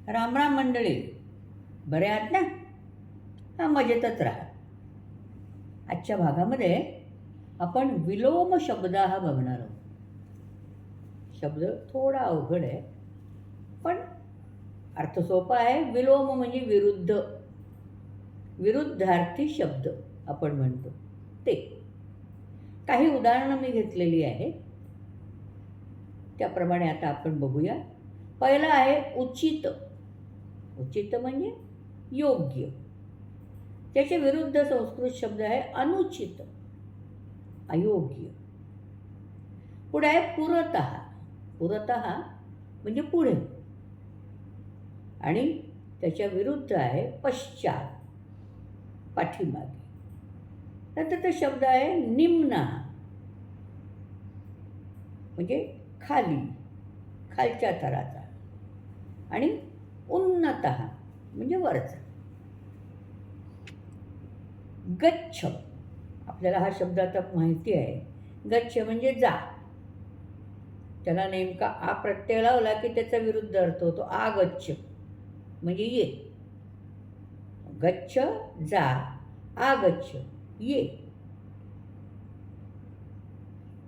रामराम मंडळी, बरे आहात ना? हा, मजेतच राहा. आजच्या भागामध्ये आपण विलोम शब्द हा बघणार आहोत. शब्द थोडा अवघड आहे, पण अर्थ सोपा आहे. विलोम म्हणजे विरुद्ध, विरुद्धार्थी शब्द आपण म्हणतो ते. काही उदाहरणं मी घेतलेली आहेत, त्याप्रमाणे आता आपण बघूया. पहिलं आहे उचित. उचित म्हणजे योग्य. त्याचे विरुद्ध संस्कृत शब्द आहे अनुचित, अयोग्य. पुढे आहे पुरतः. पुरतः म्हणजे पुढे, आणि त्याच्या विरुद्ध आहे पश्चात, पाठीमागे. नंतर तो शब्द आहे निम्न, म्हणजे खाली, खालच्या थराचा. आणि उन्नतः म्हणजे वरचा. गच्छ, आपल्याला हा शब्द आता माहिती आहे. गच्छ म्हणजे जा. त्याला नेमका आ प्रत्यय लावला की त्याचा विरुद्ध अर्थ होतो आगच्छ, म्हणजे ये. गच्छ जा, आगच्छ ये.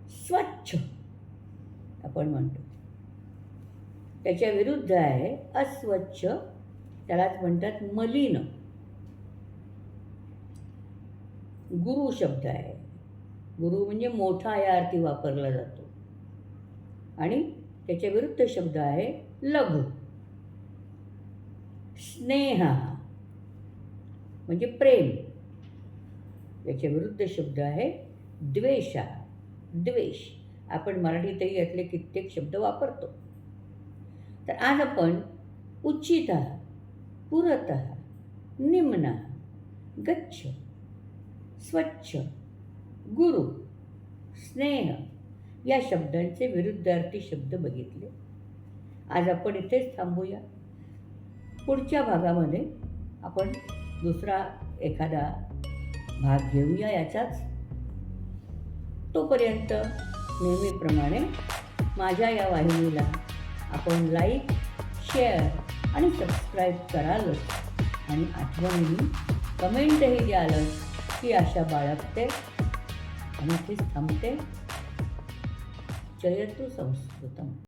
स्वच्छ आपण म्हणतो, त्याच्या विरुद्ध आहे अस्वच्छ, त्यालाच म्हणतात मलिन. गुरु शब्द आहे. गुरु म्हणजे मोठा या अर्थी वापरला जातो. आणि त्याच्या विरुद्ध शब्द आहे लघु. स्नेह म्हणजे प्रेम. त्याच्या विरुद्ध शब्द आहे द्वेषा, द्वेष. आपण मराठीतही यातले कित्येक शब्द वापरतो. तर आज आपण उचितः, पुरतः, निम्न, गच्छ, स्वच्छ, गुरु, स्नेह या शब्दांचे विरुद्धार्थी शब्द बघितले. आज आपण इथेच थांबूया. पुढच्या भागामध्ये आपण दुसरा एखादा भाग घेऊया याचाच. तोपर्यंत नेहमीप्रमाणे माझ्या या वाहिनीला आपण लाईक, शेअर आणि सबस्क्राईब करालच, आणि आठवणीने कमेंटही द्यालच ही आशा बाळगते. आणि इथेच थांबते. जयतु संस्कृतम.